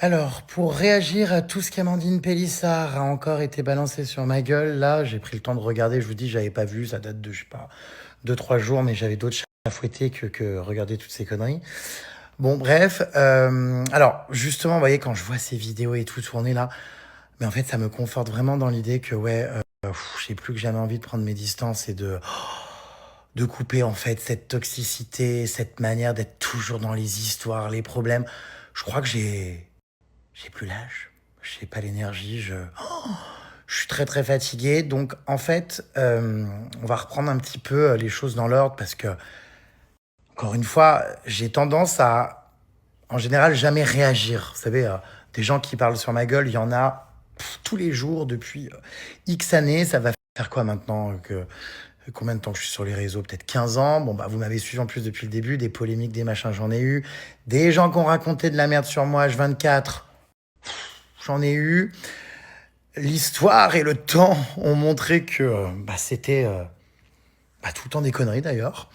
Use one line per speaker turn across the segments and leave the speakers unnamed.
Alors, pour réagir à tout ce qu'Amandine Pélissard a encore été balancé sur ma gueule, là, j'ai pris le temps de regarder. Je vous dis, j'avais pas vu, ça date de, je sais pas, 2, 3 jours, mais j'avais d'autres chats à fouetter que regarder toutes ces conneries. Bon, bref. Alors, justement, vous voyez, quand je vois ces vidéos et tout tourner là, mais en fait, ça me conforte vraiment dans l'idée que, ouais, j'ai plus que jamais envie de prendre mes distances et de couper, en fait, cette toxicité, cette manière d'être toujours dans les histoires, les problèmes. Je crois que j'ai plus l'âge, j'ai pas l'énergie, je suis très très fatigué. Donc en fait, on va reprendre un petit peu les choses dans l'ordre parce que, encore une fois, j'ai tendance à, en général, jamais réagir. Vous savez, des gens qui parlent sur ma gueule, il y en a tous les jours depuis X années. Ça va faire quoi maintenant combien de temps que je suis sur les réseaux? Peut-être 15 ans. Bon, bah, vous m'avez suivi en plus depuis le début. Des polémiques, des machins, j'en ai eu. Des gens qui ont raconté de la merde sur moi, H24, j'en ai eu. L'histoire et le temps ont montré que c'était tout le temps des conneries d'ailleurs.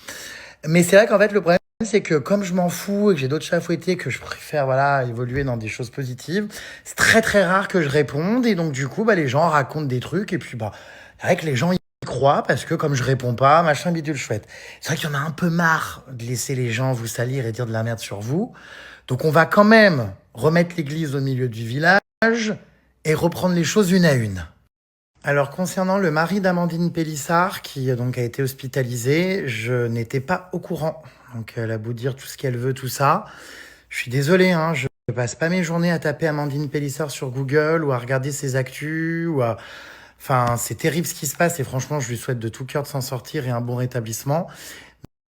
Mais c'est vrai qu'en fait, le problème, c'est que comme je m'en fous et que j'ai d'autres chats à fouetter, que je préfère voilà, évoluer dans des choses positives, c'est très très rare que je réponde. Et donc, du coup, les gens racontent des trucs. Et puis, c'est vrai que les gens y croient parce que comme je réponds pas, machin, bidule chouette. C'est vrai qu'il y en a un peu marre de laisser les gens vous salir et dire de la merde sur vous. Donc, on va quand même remettre l'église au milieu du village et reprendre les choses une à une. Alors concernant le mari d'Amandine Pélissard, qui donc a été hospitalisé, je n'étais pas au courant. Donc elle a beau dire tout ce qu'elle veut, tout ça. Je suis désolé, hein, je passe pas mes journées à taper Amandine Pélissard sur Google ou à regarder ses actus ou à... Enfin, c'est terrible ce qui se passe et franchement, je lui souhaite de tout cœur de s'en sortir et un bon rétablissement.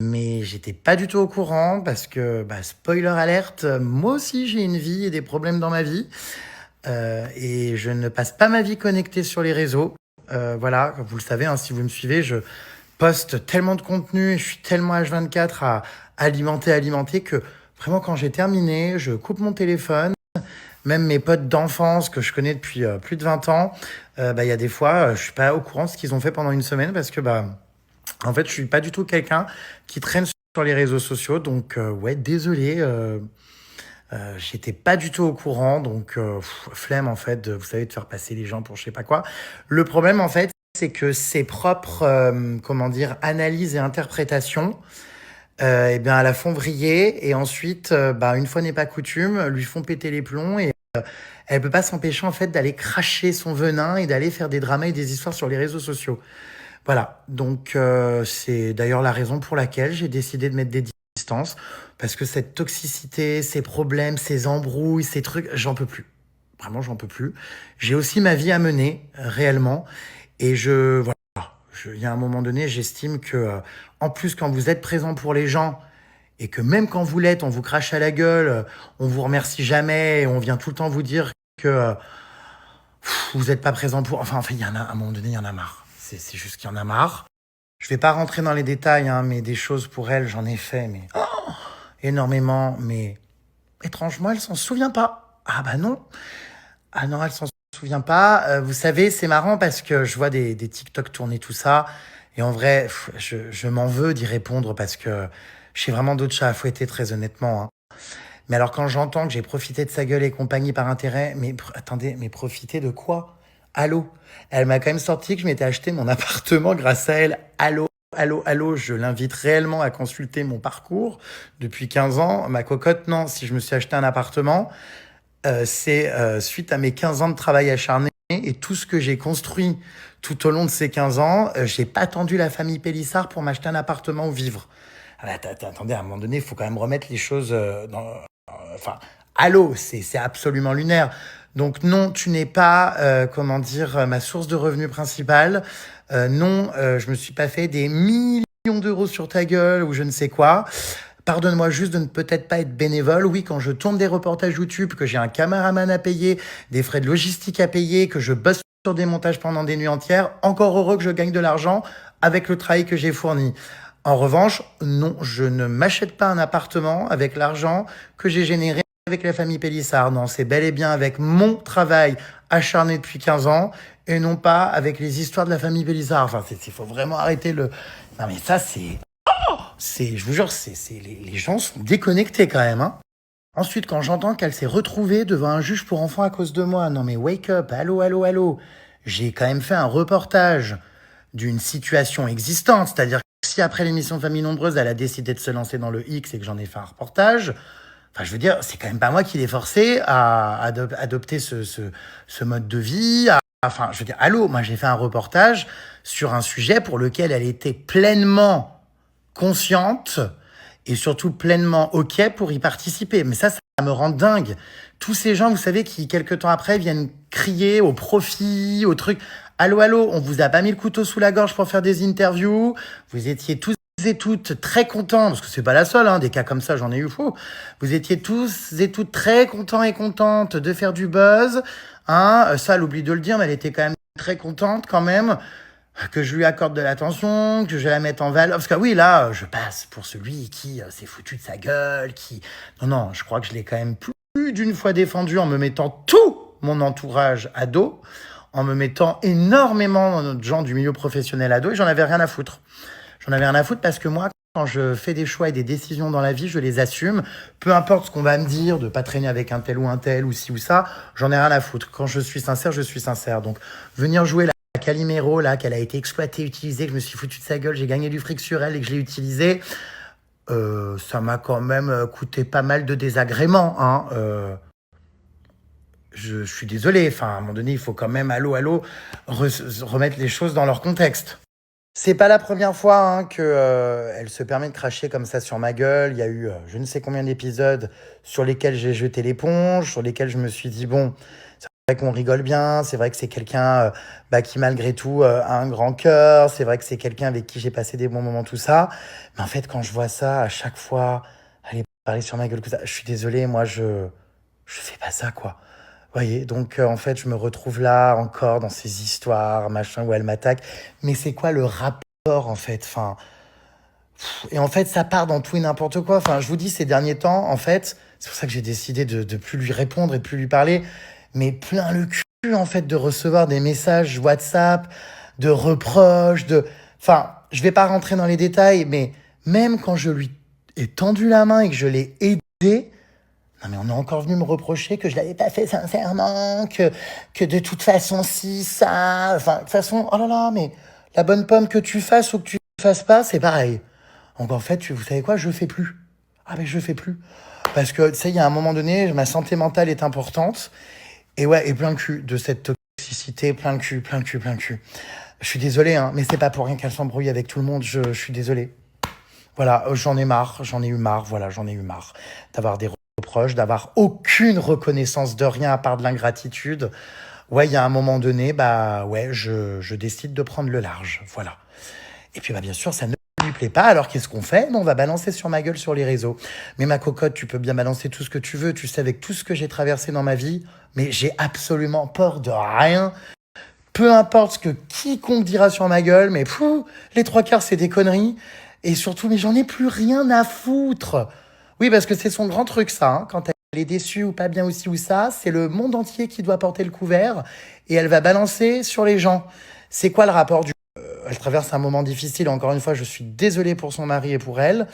Mais j'étais pas du tout au courant parce que, spoiler alerte, moi aussi j'ai une vie et des problèmes dans ma vie. Et je ne passe pas ma vie connectée sur les réseaux. Voilà, vous le savez, hein, si vous me suivez, je poste tellement de contenu et je suis tellement H24 à alimenter que vraiment quand j'ai terminé, je coupe mon téléphone. Même mes potes d'enfance que je connais depuis plus de 20 ans, il y a des fois, je suis pas au courant de ce qu'ils ont fait pendant une semaine parce que en fait, je suis pas du tout quelqu'un qui traîne sur les réseaux sociaux. Donc ouais, désolé. J'étais pas du tout au courant, donc flemme en fait, vous savez, de faire passer les gens pour je sais pas quoi. Le problème en fait, c'est que ses propres, comment dire, analyses et interprétations, eh bien, à la font vriller et ensuite, une fois n'est pas coutume, lui font péter les plombs et elle peut pas s'empêcher en fait d'aller cracher son venin et d'aller faire des dramas et des histoires sur les réseaux sociaux. Voilà, donc c'est d'ailleurs la raison pour laquelle j'ai décidé de mettre des distances, parce que cette toxicité, ces problèmes, ces embrouilles, ces trucs, j'en peux plus. Vraiment, j'en peux plus. J'ai aussi ma vie à mener, réellement, et voilà, il y a un moment donné, j'estime que, en plus, quand vous êtes présent pour les gens, et que même quand vous l'êtes, on vous crache à la gueule, on vous remercie jamais, et on vient tout le temps vous dire que vous n'êtes pas présent pour... Enfin, il y en a, à un moment donné, il y en a marre. C'est juste qu'il y en a marre. Je vais pas rentrer dans les détails, hein, mais des choses pour elle, j'en ai fait, mais énormément. Mais étrangement, elle s'en souvient pas. Ah bah non. Ah non, elle s'en souvient pas. Vous savez, c'est marrant parce que je vois des TikTok tourner tout ça. Et en vrai, je m'en veux d'y répondre parce que j'ai vraiment d'autres chats à fouetter, très honnêtement, hein. Mais alors quand j'entends que j'ai profité de sa gueule et compagnie par intérêt, mais attendez, mais profiter de quoi? Allô? Elle m'a quand même sorti que je m'étais acheté mon appartement grâce à elle. Allô? Allô, allô, je l'invite réellement à consulter mon parcours depuis 15 ans. Ma cocotte, non, si je me suis acheté un appartement, c'est suite à mes 15 ans de travail acharné et tout ce que j'ai construit tout au long de ces 15 ans, j'ai pas attendu la famille Pélissard pour m'acheter un appartement où vivre. Ah bah, attendez, à un moment donné, il faut quand même remettre les choses enfin, allô, c'est absolument lunaire. Donc non, tu n'es pas, comment dire, ma source de revenus principale. Non, je me suis pas fait des millions d'euros sur ta gueule ou je ne sais quoi. Pardonne-moi juste de ne peut-être pas être bénévole. Oui, quand je tourne des reportages YouTube, que j'ai un caméraman à payer, des frais de logistique à payer, que je bosse sur des montages pendant des nuits entières, encore heureux que je gagne de l'argent avec le travail que j'ai fourni. En revanche, non, je ne m'achète pas un appartement avec l'argent que j'ai généré avec la famille Pélissard. Non, c'est bel et bien avec mon travail acharné depuis 15 ans et non pas avec les histoires de la famille Pélissard. Enfin, il faut vraiment arrêter le... Non mais ça, je vous jure, les gens sont déconnectés quand même, hein. Ensuite, quand j'entends qu'elle s'est retrouvée devant un juge pour enfants à cause de moi, non mais wake up, allô, allô, allô. J'ai quand même fait un reportage d'une situation existante, c'est-à-dire que si après l'émission Famille Nombreuse, elle a décidé de se lancer dans le X et que j'en ai fait un reportage, enfin, je veux dire, c'est quand même pas moi qui l'ai forcé à adopter ce mode de vie. Enfin, je veux dire, allô, moi j'ai fait un reportage sur un sujet pour lequel elle était pleinement consciente et surtout pleinement OK pour y participer. Mais ça me rend dingue. Tous ces gens, vous savez, qui quelques temps après viennent crier au profit, au truc. Allô, allô, on vous a pas mis le couteau sous la gorge pour faire des interviews. Vous étiez tous et toutes très contents, parce que c'est pas la seule, hein, des cas comme ça, j'en ai eu faux. Vous étiez tous et toutes très contents et contentes de faire du buzz. Hein. Ça, elle oublie de le dire, mais elle était quand même très contente quand même que je lui accorde de l'attention, que je la mette en valeur. Parce que oui, là, je passe pour celui qui s'est foutu de sa gueule, qui... Non, non, je crois que je l'ai quand même plus d'une fois défendu en me mettant tout mon entourage à dos, en me mettant énormément de gens du milieu professionnel à dos, et j'en avais rien à foutre. J'en avais rien à foutre parce que moi, quand je fais des choix et des décisions dans la vie, je les assume. Peu importe ce qu'on va me dire, de pas traîner avec un tel, ou ci ou ça, j'en ai rien à foutre. Quand je suis sincère, je suis sincère. Donc, venir jouer la Calimero, là, qu'elle a été exploitée, utilisée, que je me suis foutu de sa gueule, j'ai gagné du fric sur elle et que je l'ai utilisée, ça m'a quand même coûté pas mal de désagréments. Hein. Je suis désolé, enfin, à un moment donné, il faut quand même, allô, allô, remettre les choses dans leur contexte. C'est pas la première fois hein, que elle se permet de cracher comme ça sur ma gueule. Il y a eu je ne sais combien d'épisodes sur lesquels j'ai jeté l'éponge, sur lesquels je me suis dit bon, c'est vrai qu'on rigole bien, c'est vrai que c'est quelqu'un qui malgré tout a un grand cœur, c'est vrai que c'est quelqu'un avec qui j'ai passé des bons moments, tout ça. Mais en fait, quand je vois ça, à chaque fois, aller parler sur ma gueule, comme ça, je suis désolé, moi je fais pas ça quoi. Vous voyez, donc en fait, je me retrouve là encore dans ces histoires, machin, où elle m'attaque. Mais c'est quoi le rapport en fait enfin, et en fait, ça part dans tout et n'importe quoi. Enfin, je vous dis, ces derniers temps, en fait, c'est pour ça que j'ai décidé de plus lui répondre et de plus lui parler. Mais plein le cul, en fait, de recevoir des messages WhatsApp, de reproches, de... Enfin, je vais pas rentrer dans les détails, mais même quand je lui ai tendu la main et que je l'ai aidé, non mais on est encore venu me reprocher que je l'avais pas fait sincèrement, que de toute façon si, ça... Enfin, de toute façon, oh là là, mais la bonne pomme que tu fasses ou que tu fasses pas, c'est pareil. Donc en fait, vous savez quoi, je fais plus. Ah mais je fais plus. Parce que, tu sais, il y a un moment donné, ma santé mentale est importante. Et ouais, et plein le cul de cette toxicité, plein le cul, plein le cul, plein le cul. Je suis désolé, hein, mais c'est pas pour rien qu'elle s'embrouille avec tout le monde, je suis désolé. Voilà, j'en ai marre, j'en ai eu marre, voilà, j'en ai eu marre d'avoir des reproches, d'avoir aucune reconnaissance de rien à part de l'ingratitude. Ouais, il y a un moment donné, bah ouais, je décide de prendre le large, voilà. Et puis bah bien sûr, ça ne lui plaît pas, alors qu'est-ce qu'on fait? Bon, on va balancer sur ma gueule sur les réseaux. Mais ma cocotte, tu peux bien balancer tout ce que tu veux, tu sais, avec tout ce que j'ai traversé dans ma vie, mais j'ai absolument peur de rien. Peu importe ce que quiconque dira sur ma gueule, mais les trois quarts, c'est des conneries. Et surtout, mais j'en ai plus rien à foutre. Oui, parce que c'est son grand truc, ça. Hein. Quand elle est déçue ou pas bien aussi ou ça, c'est le monde entier qui doit porter le couvert et elle va balancer sur les gens. C'est quoi le rapport du... Elle traverse un moment difficile. Encore une fois, je suis désolé pour son mari et pour elle.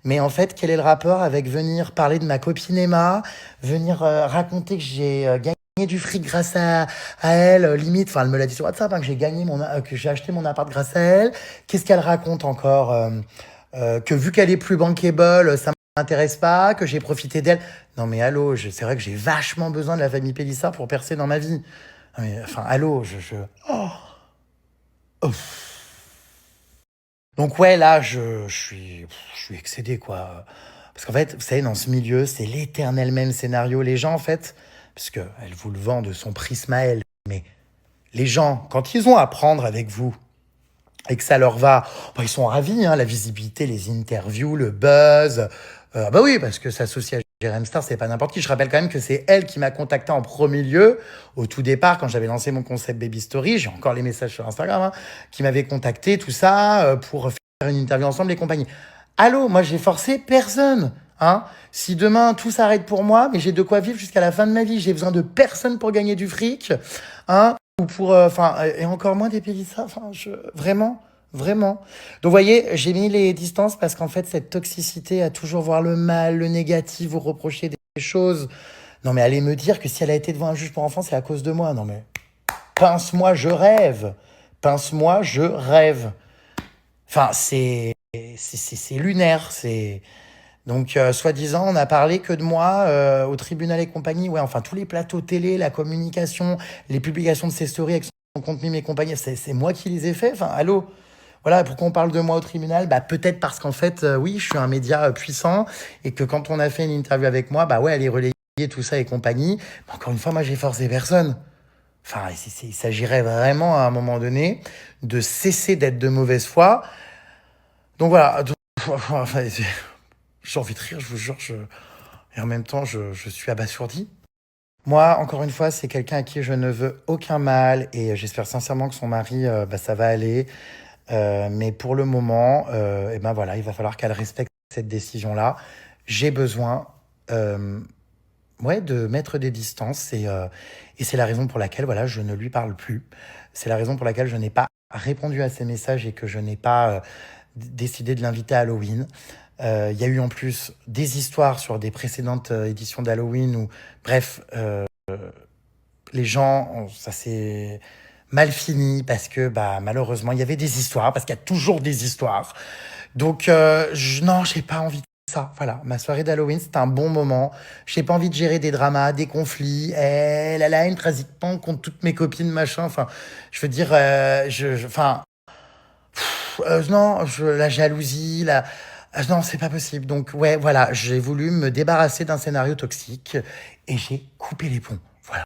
Mais en fait, quel est le rapport avec venir parler de ma copine Emma, venir raconter que j'ai gagné du fric grâce à elle, limite, enfin elle me l'a dit sur WhatsApp, hein, que j'ai gagné que j'ai acheté mon appart grâce à elle. Qu'est-ce qu'elle raconte encore que vu qu'elle est plus bankable, ça m'intéresse pas, que j'ai profité d'elle. Non mais allô, c'est vrai que j'ai vachement besoin de la famille Pélissard pour percer dans ma vie. Non, mais, enfin, allô, Oh. Ouf. Donc ouais, là, je suis excédé, quoi. Parce qu'en fait, vous savez, dans ce milieu, c'est l'éternel même scénario. Les gens, en fait, parce qu'elle vous le vend de son prisme à elle, mais les gens, quand ils ont à prendre avec vous et que ça leur va, ils sont ravis, hein, la visibilité, les interviews, le buzz. Bah oui, parce que s'associer à Jérém Star, c'est pas n'importe qui. Je rappelle quand même que c'est elle qui m'a contacté en premier lieu, au tout départ, quand j'avais lancé mon concept Baby Story. J'ai encore les messages sur Instagram, hein, qui m'avait contacté, tout ça, pour faire une interview ensemble et compagnie. Allô, moi j'ai forcé personne. Hein. Si demain tout s'arrête pour moi, mais j'ai de quoi vivre jusqu'à la fin de ma vie, j'ai besoin de personne pour gagner du fric, hein, ou pour, et encore moins des Pélissards, vraiment, vraiment. Donc, vous voyez, j'ai mis les distances parce qu'en fait, cette toxicité à toujours voir le mal, le négatif, vous reprocher choses. Non, mais aller me dire que si elle a été devant un juge pour enfants, c'est à cause de moi. Non, mais pince-moi, je rêve. Pince-moi, je rêve. Enfin, c'est lunaire. Donc, soi-disant, on a parlé que de moi au tribunal et compagnie. Ouais, enfin, tous les plateaux télé, la communication, les publications de ses stories avec son compte Mime et compagnie, c'est moi qui les ai faits. Enfin, allô? Voilà, pourquoi on parle de moi au tribunal? Bah, peut-être parce qu'en fait, oui, je suis un média puissant et que quand on a fait une interview avec moi, bah ouais, elle est relayée, tout ça et compagnie. Mais encore une fois, moi, j'ai forcé personne. Enfin, il s'agirait vraiment à un moment donné de cesser d'être de mauvaise foi. Donc voilà, enfin, j'ai envie de rire, je vous jure, et en même temps, je suis abasourdi. Moi, encore une fois, c'est quelqu'un à qui je ne veux aucun mal et j'espère sincèrement que son mari, bah, ça va aller. Mais pour le moment, et ben voilà, il va falloir qu'elle respecte cette décision-là. J'ai besoin, euh, ouais, de mettre des distances et c'est la raison pour laquelle, voilà, je ne lui parle plus. C'est la raison pour laquelle je n'ai pas répondu à ses messages et que je n'ai pas décidé de l'inviter à Halloween. Il y a eu en plus des histoires sur des précédentes éditions d'Halloween où, bref, les gens, ça s'est mal fini parce que bah, malheureusement, il y avait des histoires, parce qu'il y a toujours des histoires. Donc, non, j'ai pas envie de ça. Voilà, ma soirée d'Halloween, c'était un bon moment. J'ai pas envie de gérer des dramas, des conflits. Elle a la haine pratiquement contre toutes mes copines, machin. Enfin, je veux dire, enfin, non, la jalousie, non, c'est pas possible. Donc, ouais, voilà, j'ai voulu me débarrasser d'un scénario toxique et j'ai coupé les ponts. Voilà.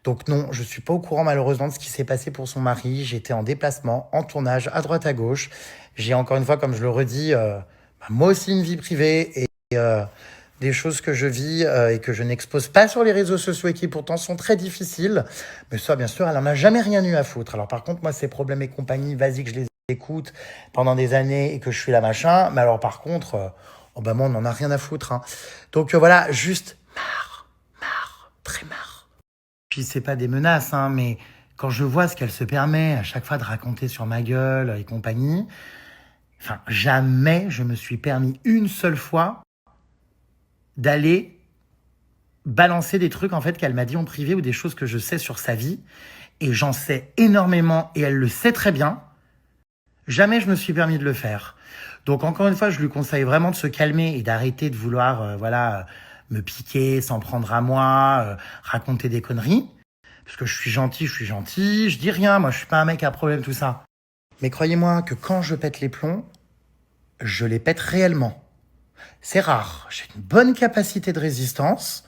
Donc non, je suis pas au courant malheureusement de ce qui s'est passé pour son mari. J'étais en déplacement, en tournage, à droite, à gauche. J'ai encore une fois, comme je le redis, bah, moi aussi une vie privée et des choses que je vis et que je n'expose pas sur les réseaux sociaux et qui pourtant sont très difficiles. Mais ça, bien sûr, elle en a jamais rien eu à foutre. Alors par contre, moi, ces problèmes et compagnie, vas-y que je les écoute pendant des années et que je suis là machin. Mais alors par contre, oh bah moi, on n'en a rien à foutre. Hein. Donc voilà, juste marre, très marre. Puis c'est pas des menaces, hein, mais quand je vois ce qu'elle se permet à chaque fois de raconter sur ma gueule et compagnie, enfin, jamais je me suis permis une seule fois d'aller balancer des trucs en fait qu'elle m'a dit en privé ou des choses que je sais sur sa vie. Et j'en sais énormément et elle le sait très bien. Jamais je me suis permis de le faire. Donc encore une fois, je lui conseille vraiment de se calmer et d'arrêter de vouloir, voilà, me piquer, s'en prendre à moi, raconter des conneries. Parce que je suis gentil, je dis rien, moi je suis pas un mec à problème, tout ça. Mais croyez-moi que quand je pète les plombs, je les pète réellement. C'est rare, j'ai une bonne capacité de résistance,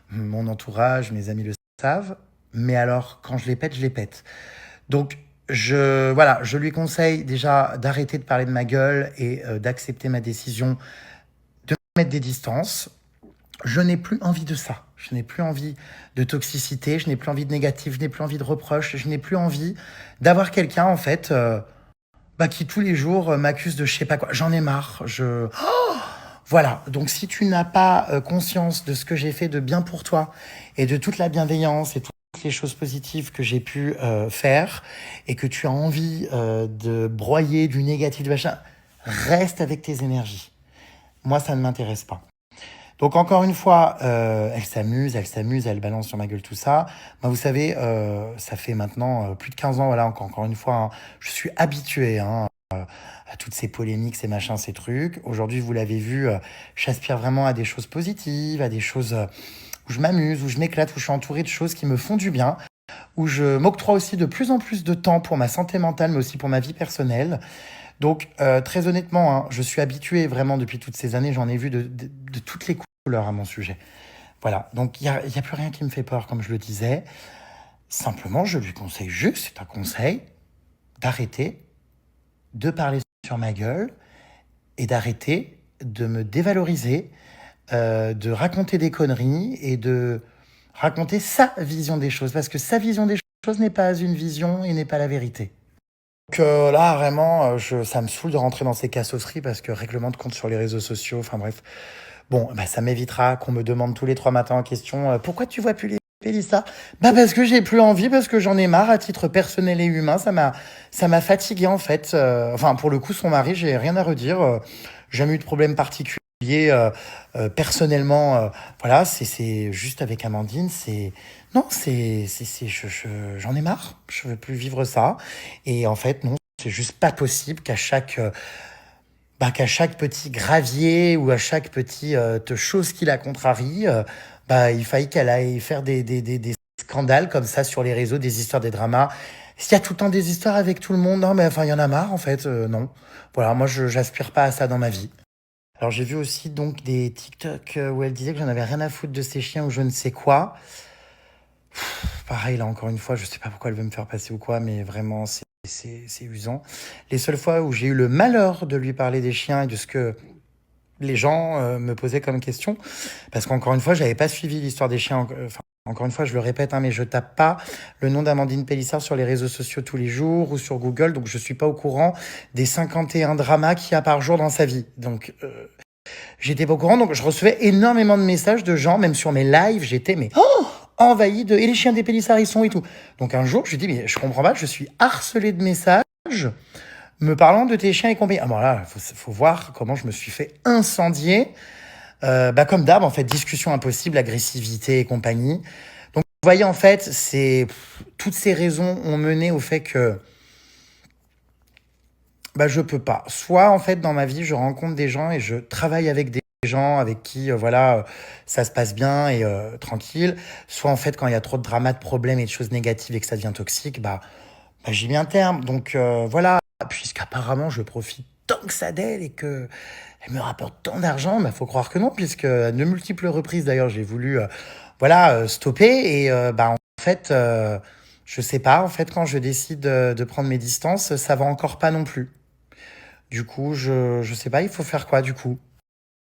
mon entourage, mes amis le savent, mais alors quand je les pète, je les pète. Donc voilà, je lui conseille déjà d'arrêter de parler de ma gueule et d'accepter ma décision, de mettre des distances. Je n'ai plus envie de ça. Je n'ai plus envie de toxicité, je n'ai plus envie de négatif, je n'ai plus envie de reproches, je n'ai plus envie d'avoir quelqu'un, en fait, bah, qui tous les jours m'accuse de je sais pas quoi. J'en ai marre. Voilà. Donc, si tu n'as pas conscience de ce que j'ai fait de bien pour toi et de toute la bienveillance et toutes les choses positives que j'ai pu faire et que tu as envie de broyer du négatif, du machin, reste avec tes énergies. Moi, ça ne m'intéresse pas. Donc encore une fois, elle balance sur ma gueule tout ça. Moi, vous savez, ça fait maintenant plus de 15 ans, voilà, encore une fois, hein, je suis habitué hein, à toutes ces polémiques, ces machins, ces trucs. Aujourd'hui, vous l'avez vu, j'aspire vraiment à des choses positives, à des choses où je m'amuse, où je m'éclate, où je suis entouré de choses qui me font du bien, où je m'octroie aussi de plus en plus de temps pour ma santé mentale, mais aussi pour ma vie personnelle. Donc, très honnêtement, hein, je suis habitué vraiment depuis toutes ces années, j'en ai vu de toutes les couleurs à mon sujet. Voilà, donc il y a plus rien qui me fait peur, comme je le disais. Simplement, je lui conseille juste, c'est un conseil, d'arrêter de parler sur ma gueule et d'arrêter de me dévaloriser, de raconter des conneries et de raconter sa vision des choses. Parce que sa vision des choses n'est pas une vision et n'est pas la vérité. Donc là, vraiment, ça me saoule de rentrer dans ces cassosseries parce que règlement de compte sur les réseaux sociaux, enfin bref. Bon, bah, ça m'évitera qu'on me demande tous les 3 matins en question pourquoi tu vois plus les Pélissa? Bah parce que j'ai plus envie, parce que j'en ai marre à titre personnel et humain. Ça m'a fatigué en fait. Enfin, pour le coup, son mari, j'ai rien à redire. Jamais eu de problème particulier personnellement, voilà, c'est juste avec Amandine, c'est non, j'en ai marre, je veux plus vivre ça. Et en fait, non, c'est juste pas possible qu'à chaque petit gravier ou à chaque petit chose qui la contrarie, il faille qu'elle aille faire des scandales comme ça sur les réseaux, des histoires, des dramas. S'il y a tout le temps des histoires avec tout le monde, non, mais enfin, il y en a marre, en fait, non. Voilà, moi, j'aspire pas à ça dans ma vie. Alors j'ai vu aussi donc des TikTok où elle disait que j'en avais rien à foutre de ces chiens ou je ne sais quoi. Pareil, là encore une fois, je sais pas pourquoi elle veut me faire passer ou quoi, mais vraiment c'est usant. Les seules fois où j'ai eu le malheur de lui parler des chiens et de ce que les gens me posaient comme question, parce qu'encore une fois, j'avais pas suivi l'histoire des chiens. Enfin, encore une fois, je le répète, hein, mais je tape pas le nom d'Amandine Pélissard sur les réseaux sociaux tous les jours ou sur Google, donc je suis pas au courant des 51 dramas qu'il y a par jour dans sa vie. Donc j'étais pas au courant, donc je recevais énormément de messages de gens, même sur mes lives, j'étais mais envahi de et les chiens des Pélissard ils sont et tout. Donc un jour, je dis mais je comprends pas, je suis harcelé de messages me parlant de tes chiens et compagnie. Ah bon là, faut voir comment je me suis fait incendier. Comme d'hab, en fait, discussion impossible, agressivité et compagnie. Donc vous voyez en fait, toutes ces raisons ont mené au fait que je peux pas. Soit, en fait, dans ma vie, je rencontre des gens et je travaille avec des gens avec qui, voilà, ça se passe bien et tranquille. Soit, en fait, quand il y a trop de dramas, de problèmes et de choses négatives et que ça devient toxique, j'y mets un terme. Donc, voilà. Puisqu'apparemment, je profite tant que ça d'elle et que elle me rapporte tant d'argent, faut croire que non, puisque à de multiples reprises, d'ailleurs, j'ai voulu, stopper et, en fait, je sais pas, en fait, quand je décide de prendre mes distances, ça va encore pas non plus. Du coup, je sais pas, il faut faire quoi du coup?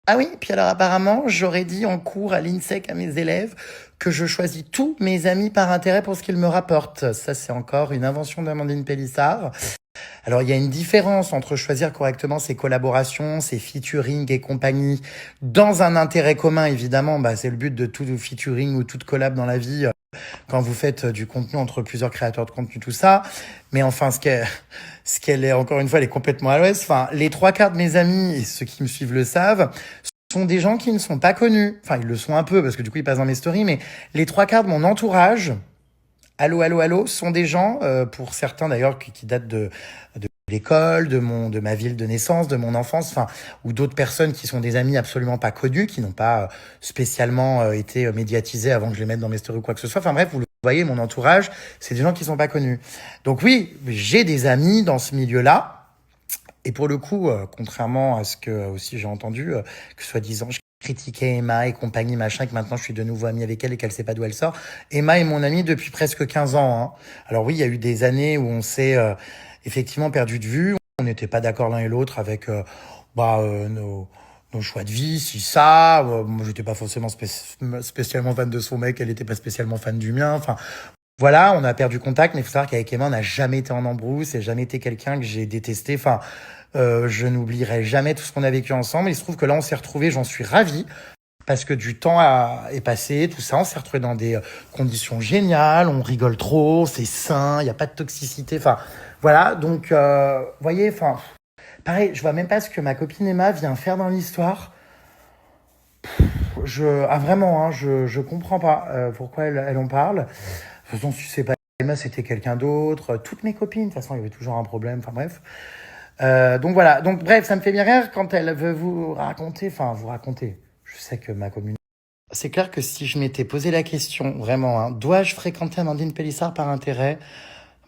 Ah oui, puis alors apparemment, j'aurais dit en cours à l'INSEC à mes élèves que je choisis tous mes amis par intérêt pour ce qu'ils me rapportent. Ça, c'est encore une invention d'Amandine Pélissard. Alors, il y a une différence entre choisir correctement ses collaborations, ses featuring et compagnie dans un intérêt commun, évidemment. C'est le but de tout featuring ou toute collab dans la vie quand vous faites du contenu entre plusieurs créateurs de contenu, tout ça. Mais enfin, ce qu'elle est, encore une fois, elle est complètement à l'ouest. Enfin, les trois quarts de mes amis, et ceux qui me suivent le savent, sont des gens qui ne sont pas connus. Enfin, ils le sont un peu, parce que du coup, ils passent dans mes stories, mais les trois quarts de mon entourage, allô, allô, allô, sont des gens, pour certains d'ailleurs, qui datent de l'école, de ma ville de naissance, de mon enfance, enfin, ou d'autres personnes qui sont des amis absolument pas connus, qui n'ont pas spécialement été médiatisés avant que je les mette dans mes stories ou quoi que ce soit. Enfin bref, vous le voyez, mon entourage, c'est des gens qui sont pas connus. Donc oui, j'ai des amis dans ce milieu-là. Et pour le coup, contrairement à ce que aussi j'ai entendu, que soi-disant je critiquais Emma et compagnie, machin, que maintenant je suis de nouveau ami avec elle et qu'elle sait pas d'où elle sort. Emma est mon amie depuis presque 15 ans. Hein. Alors oui, il y a eu des années où on s'est effectivement perdu de vue. On n'était pas d'accord l'un et l'autre avec nos choix de vie, si ça. Moi, j'étais pas forcément spécialement fan de son mec, elle était pas spécialement fan du mien. Enfin, voilà, on a perdu contact, mais il faut savoir qu'avec Emma, on n'a jamais été en embrouille, c'est jamais été quelqu'un que j'ai détesté. Enfin, je n'oublierai jamais tout ce qu'on a vécu ensemble. Il se trouve que là, on s'est retrouvés, j'en suis ravi, parce que du temps est passé, tout ça, on s'est retrouvés dans des conditions géniales, on rigole trop, c'est sain, il n'y a pas de toxicité. Enfin, voilà, donc, voyez, enfin, pareil, je vois même pas ce que ma copine Emma vient faire dans l'histoire. Vraiment, hein, je comprends pas pourquoi elle en parle. De toute façon, si c'est pas Emma, c'était quelqu'un d'autre. Toutes mes copines, de toute façon, il y avait toujours un problème. Enfin bref. Donc voilà. Donc bref, ça me fait bien rire quand elle veut vous raconter. Enfin, vous raconter. Je sais que ma commune. C'est clair que si je m'étais posé la question, vraiment, hein, dois-je fréquenter Amandine Pélissard par intérêt?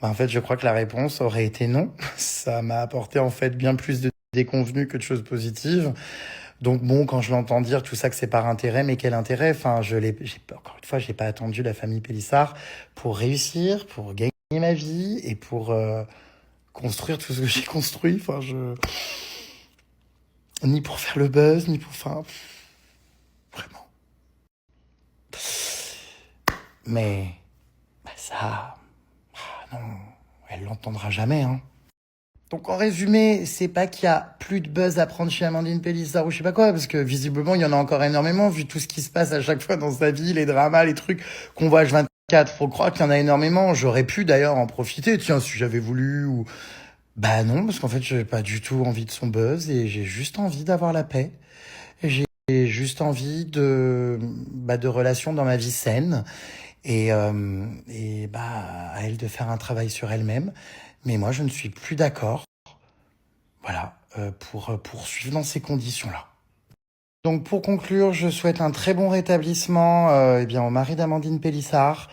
En fait, je crois que la réponse aurait été non. Ça m'a apporté en fait bien plus de déconvenues que de choses positives. Donc bon, quand je l'entends dire tout ça que c'est par intérêt, mais quel intérêt? Enfin, encore une fois, j'ai pas attendu la famille Pélissard pour réussir, pour gagner ma vie et pour construire tout ce que j'ai construit. Enfin, ni pour faire le buzz, ni pour, enfin, vraiment. Mais ça, non, elle l'entendra jamais, hein. Donc en résumé, c'est pas qu'il y a plus de buzz à prendre chez Amandine Pélissard ou je sais pas quoi, parce que visiblement il y en a encore énormément, vu tout ce qui se passe à chaque fois dans sa vie, les dramas, les trucs qu'on voit H24, faut croire qu'il y en a énormément. J'aurais pu d'ailleurs en profiter, tiens, si j'avais voulu, ou... non, parce qu'en fait j'ai pas du tout envie de son buzz et j'ai juste envie d'avoir la paix. J'ai juste envie de relations dans ma vie saine et bah, à elle de faire un travail sur elle-même. Mais moi, je ne suis plus d'accord, voilà, pour poursuivre dans ces conditions-là. Donc pour conclure, je souhaite un très bon rétablissement eh bien, au mari d'Amandine Pélissard.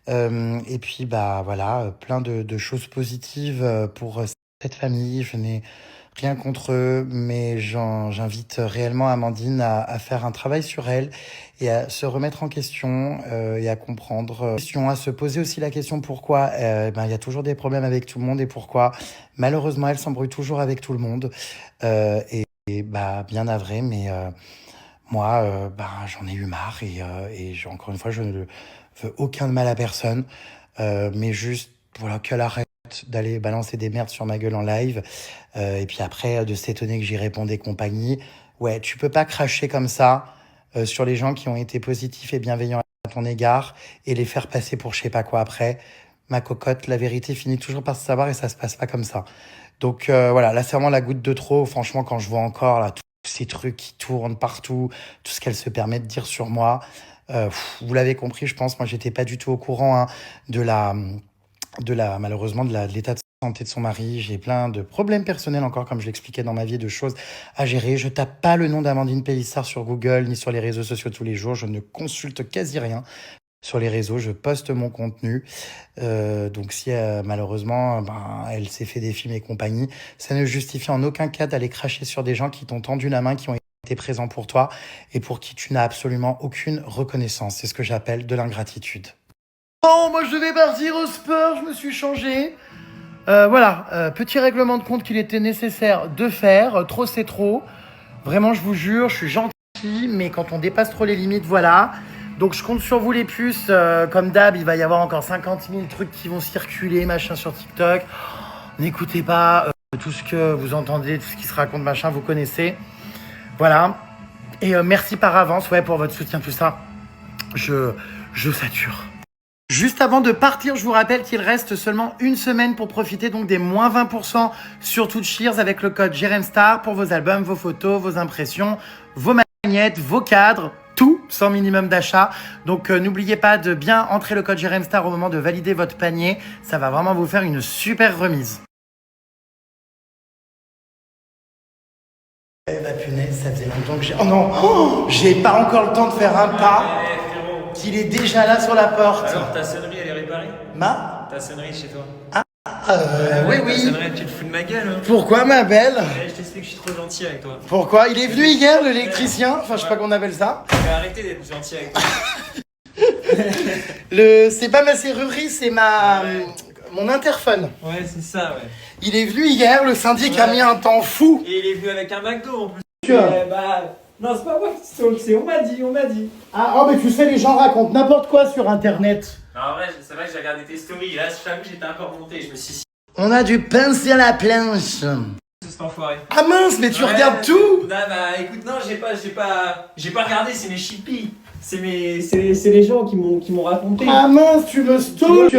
Et puis bah voilà, plein de choses positives pour cette famille. Je n'ai rien contre eux, mais j'invite réellement Amandine à faire un travail sur elle et à se remettre en question et à comprendre, à se poser aussi la question pourquoi ben, il y a toujours des problèmes avec tout le monde et pourquoi malheureusement elle s'embrouille toujours avec tout le monde. Et bah bien navré, mais moi bah, j'en ai eu marre et encore une fois je ne veux aucun mal à personne, mais juste voilà qu'elle arrête d'aller balancer des merdes sur ma gueule en live, et puis après de s'étonner que j'y réponde et compagnie. Ouais, tu peux pas cracher comme ça sur les gens qui ont été positifs et bienveillants à ton égard et les faire passer pour je sais pas quoi après. Ma cocotte, la vérité finit toujours par se savoir et ça se passe pas comme ça. Donc voilà, là c'est vraiment la goutte de trop. Franchement, quand je vois encore là tous ces trucs qui tournent partout, tout ce qu'elle se permet de dire sur moi, vous l'avez compris, je pense. Moi, j'étais pas du tout au courant hein, de la, malheureusement, de l'état de santé de son mari. J'ai plein de problèmes personnels encore, comme je l'expliquais dans ma vie, de choses à gérer. Je tape pas le nom d'Amandine Pélissard sur Google ni sur les réseaux sociaux tous les jours. Je ne consulte quasi rien sur les réseaux. Je poste mon contenu. Donc si malheureusement, ben, elle s'est fait des films et compagnie, ça ne justifie en aucun cas d'aller cracher sur des gens qui t'ont tendu la main, qui ont été présents pour toi et pour qui tu n'as absolument aucune reconnaissance. C'est ce que j'appelle de l'ingratitude. Bon, moi je vais partir au sport, je me suis changé. Voilà, petit règlement de compte qu'il était nécessaire de faire. Trop c'est trop. Vraiment, je vous jure, je suis gentil, mais quand on dépasse trop les limites, voilà. Donc je compte sur vous les puces. Comme d'hab, il va y avoir encore 50 000 trucs qui vont circuler, machin, sur TikTok. N'écoutez pas tout ce que vous entendez, tout ce qui se raconte, machin, vous connaissez. Voilà. Et merci par avance, ouais, pour votre soutien, tout ça. Je sature. Juste avant de partir, je vous rappelle qu'il reste seulement une semaine pour profiter donc des moins 20% sur toutes Cheers avec le code JeremStar pour vos albums, vos photos, vos impressions, vos magnettes, vos cadres, tout sans minimum d'achat. Donc n'oubliez pas de bien entrer le code JeremStar au moment de valider votre panier. Ça va vraiment vous faire une super remise. Eh bah punaise, ça faisait longtemps que j'ai... Oh non, j'ai pas encore le temps de faire un pas. Qu'il est déjà là sur la porte.
Alors, ta sonnerie, elle est réparée? Ta sonnerie chez toi?
Oui,
Ta
oui.
sonnerie, tu te fous de ma gueule, hein.
Pourquoi, ma belle?
Je t'explique que je suis trop gentil avec toi.
Pourquoi? Il est venu hier, l'électricien. Enfin, je sais pas qu'on appelle ça.
Mais arrêtez d'être gentil avec toi.
C'est pas ma serrurerie, c'est mon interphone.
Ouais, c'est ça, ouais.
Il est venu hier, le syndic a mis un temps fou.
Et il est venu avec un McDo en plus.
Non, c'est pas moi qui c'est on m'a dit.
Ah, oh, mais tu sais, les gens racontent n'importe quoi sur Internet.
Non, en vrai, c'est vrai que j'ai regardé tes stories. Là, je t'avoue, j'étais un peu remonté. Je me suis dit,
On a du pain sur la planche.
c'est cet enfoiré.
Ah mince, mais tu
Ouais,
regardes tout.
Non, bah écoute, non, j'ai pas regardé, c'est mes chippies. C'est
C'est les gens qui m'ont raconté.
Ah mince, tu me stalk.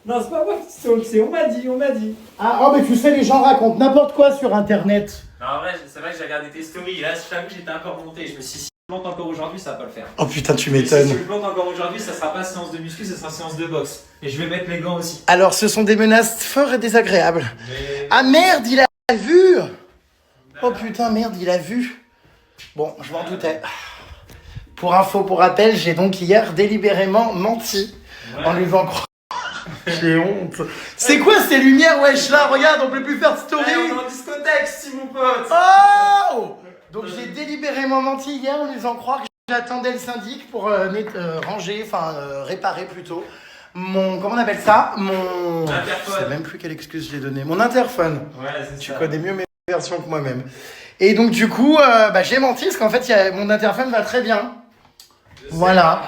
Non, c'est pas moi qui c'est on m'a dit.
Ah, oh, mais tu sais, les gens racontent n'importe quoi sur Internet.
Non, en vrai, c'est vrai que j'ai regardé tes stories. Là, je t'avoue, j'étais un peu remonté. Je me suis dit, si je plante encore aujourd'hui, ça va pas le faire.
Oh putain, tu
Et si
m'étonnes.
je plante encore aujourd'hui, ça sera pas séance de muscu, ça sera séance de boxe. Et je vais mettre mes gants aussi.
Alors, ce sont des menaces fort et désagréables.
Mais...
Ah merde, il a vu. Oh putain, merde, il a vu. Bon, je m'en doutais. Pour info, pour rappel, j'ai donc hier délibérément menti en lui faisant croire. J'ai honte. C'est quoi ces lumières, wesh là? Regarde, on peut plus faire de story.
Ouais, on est en discothèque, si mon pote.
Oh! Donc j'ai délibérément menti hier en lui faisant croire que j'attendais le syndic pour ranger, réparer plutôt. Comment on appelle ça? Je sais même plus quelle excuse j'ai donnée. Mon interphone.
Ouais, c'est
Tu
ça.
connais mieux mes versions que moi-même. Et donc du coup, j'ai menti parce qu'en fait, mon interphone va très bien.
Je sais,
Voilà.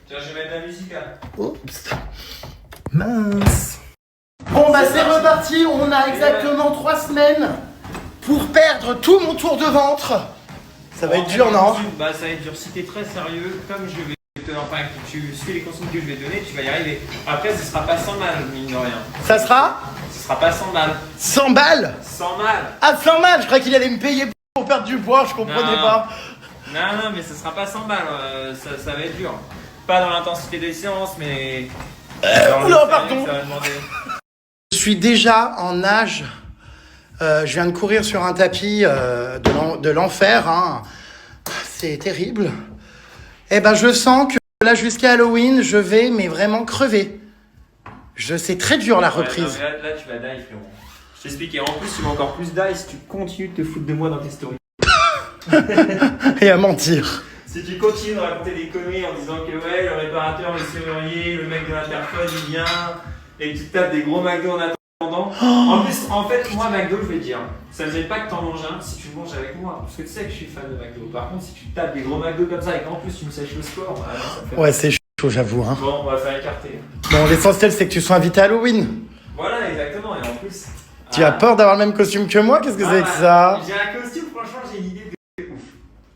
Tiens, je vais mettre la musique là.
Oups. Mince. Bon bah c'est reparti, on a exactement 3 semaines pour perdre tout mon tour de ventre. Ça va être dur, non?
Bah, ça va être dur. Si t'es très sérieux, comme je vais te enfin, que tu suis les consignes que je vais te donner, tu vas y arriver. Après, ce sera pas 100 balles, mine de rien.
Ça sera
Ce sera pas 100 balles.
100 balles.
100 balles.
Ah, 100 balles. Je crois qu'il allait me payer pour perdre du poids, je comprenais
Non.
pas.
Non, mais ce sera pas 100 balles, ça va être dur. Pas dans l'intensité des séances, mais. Dans
oula,
le
pardon.
ça va demander.
Je suis déjà en nage. Je viens de courir sur un tapis de l'enfer. Hein. C'est terrible. Eh ben, je sens que là, jusqu'à Halloween, je vais mais vraiment crever. C'est très dur la reprise.
Ouais, non, là, tu vas die, frérot. Je t'explique, et en plus, tu vas encore plus die si tu continues de te foutre de moi dans tes stories.
Et à mentir.
Si tu continues de raconter des conneries en disant que ouais, le réparateur, le serrurier, le mec de l'interphone, il vient et que tu tapes des gros McDo en attendant. En plus, en fait, moi, McDo, je vais te dire, ça ne gêne pas que t'en manges un si tu le manges avec moi. Parce que tu sais que je suis fan de McDo. Par contre, si tu tapes des gros McDo comme ça et qu'en plus tu me sèches le score, ça me fait.
Ouais, c'est chaud, j'avoue. Hein.
Bon, on va faire écarter.
Bon, l'essentiel, c'est que tu sois invité à Halloween.
Voilà, exactement. Et en plus.
Tu as peur d'avoir le même costume que moi? Qu'est-ce que c'est que ça?
J'ai un costume, franchement, j'ai une idée de ouf.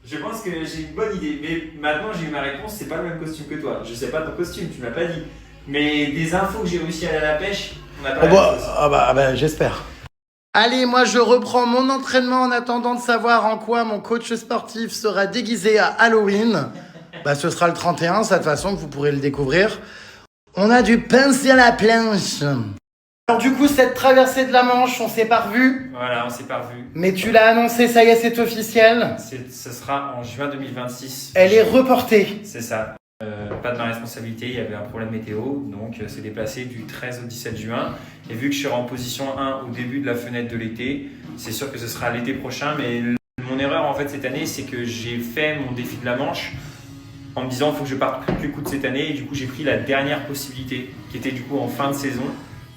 Je pense que j'ai une bonne idée. Mais maintenant, j'ai eu ma réponse, c'est pas le même costume que toi. Je sais pas ton costume, tu m'as pas dit. Mais des infos que j'ai réussi à aller à la pêche, on a pas la
bah, j'espère. Allez, moi, je reprends mon entraînement en attendant de savoir en quoi mon coach sportif sera déguisé à Halloween. Bah, ce sera le 31, ça, de toute façon, que vous pourrez le découvrir. On a du pain sur la planche. Alors du coup, cette traversée de la Manche, on s'est pas revu.
Voilà, on s'est pas revu.
Mais tu l'as annoncé, ça y est, c'est officiel.
Ce sera en juin 2026.
Elle est reportée.
C'est ça. Pas de ma responsabilité, il y avait un problème météo, donc c'est déplacé du 13 au 17 juin. Et vu que je serai en position 1 au début de la fenêtre de l'été, c'est sûr que ce sera l'été prochain. Mais mon erreur en fait cette année, c'est que j'ai fait mon défi de la Manche en me disant il faut que je parte coûte que coûte cette année. Et du coup, j'ai pris la dernière possibilité, qui était du coup en fin de saison.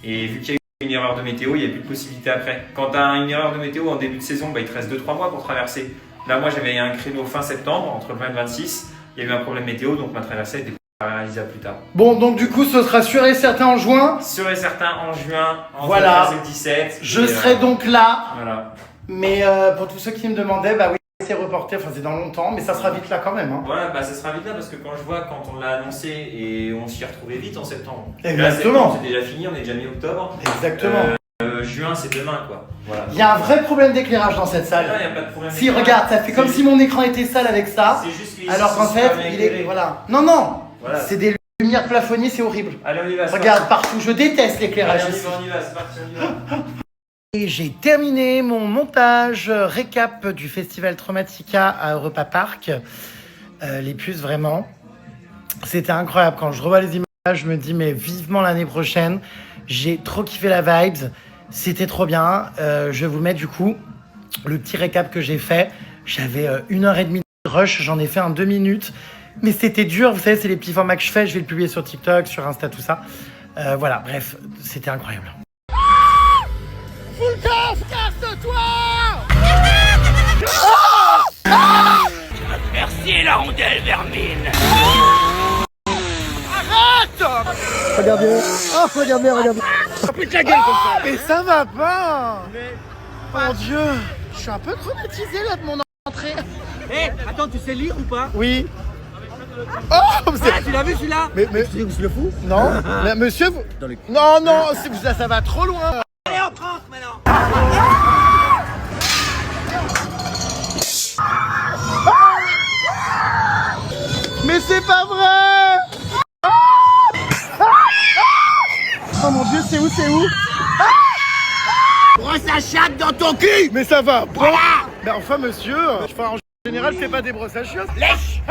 Et vu qu'il y a eu une erreur de météo, il n'y a plus de possibilité après. Quand tu as une erreur de météo en début de saison, bah, il te reste 2-3 mois pour traverser. Là, moi, j'avais un créneau fin septembre, entre le 20 et le 26. Il y a eu un problème météo, donc ma traversée était réalisable plus tard.
Bon, donc du coup, ce sera sûr et certain en juin.
Sûr et certain en juin, entre
Voilà.
le 13 et le 17.
Je serai donc là.
Voilà.
Mais pour tous ceux qui me demandaient, bah oui, c'est reporté, enfin c'est dans longtemps, mais ça sera vite là quand même. Hein.
Voilà, bah ça sera vite là parce que quand je vois quand on l'a annoncé et on s'y est retrouvé vite en septembre.
Exactement.
Là, septembre, c'est déjà fini, on est déjà mi-octobre.
Exactement.
Juin, c'est demain quoi. Voilà.
Il y a un vrai problème d'éclairage dans cette salle.
Là, il n'y a pas de problème.
Si, regarde, ça fait comme si mon écran était sale avec ça.
C'est juste que
Alors qu'en fait, il est. Voilà. Non,
voilà.
c'est des lumières plafonnées, c'est horrible.
Allez, on y va.
Regarde, partout, je déteste l'éclairage
Allez,
ici.
on y va, c'est parti, on y va.
Et j'ai terminé mon montage récap du festival Traumatica à Europa Park. Les puces, vraiment. C'était incroyable. Quand je revois les images, je me dis, mais vivement l'année prochaine. J'ai trop kiffé la vibes. C'était trop bien. Je vais vous mettre du coup le petit récap que j'ai fait. J'avais 1h30 de rush. J'en ai fait un 2 minutes. Mais c'était dur. Vous savez, c'est les petits formats que je fais. Je vais le publier sur TikTok, sur Insta, tout ça. Voilà, bref, c'était incroyable. Full coff, casse-toi!
Merci la rondelle vermine.
Arrête! Regardez. Oh, regardez.
Pute la gueule comme ça.
Mais ça va pas! Mon Dieu! Je suis un peu traumatisé là de mon entrée.
Hé, attends, tu sais lire ou pas?
Oui. Oh!
Tu l'as vu celui-là?
Mais
Tu sais où je le fous?
non, mais monsieur, vous...
Dans les...
Non, ça va trop loin.
Allez, on tranche maintenant.
Mais c'est pas vrai! Oh mon Dieu, c'est où?
Brosse à chatte dans ton cul.
Mais ça va pas!
Voilà.
Mais enfin, monsieur, en général, c'est pas des brosses à chiottes.
Lèche.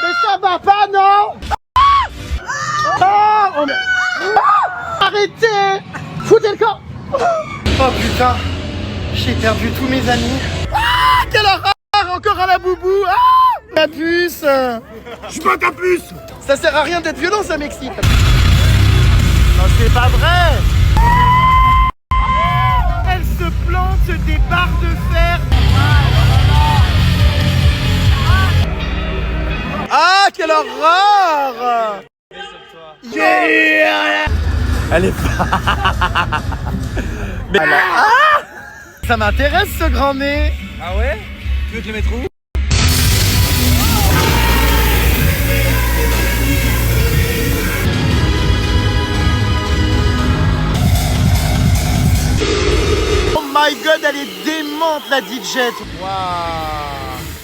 Mais ça va pas, non? Oh, arrêtez! Foutez le camp! Oh putain, j'ai perdu tous mes amis. Ah, quelle horreur! Encore à la boubou! Ah, la puce!
Je veux ta puce.
Ça sert à rien d'être violent, ça m'excite. Non, c'est pas vrai! Elle se plante des barres de fer. Ah, quelle horreur! Elle est pas. Mais ah, ça m'intéresse ce grand nez.
Ah ouais? Tu veux que je le mette où?
my god, elle est démente la DJ. Waouh.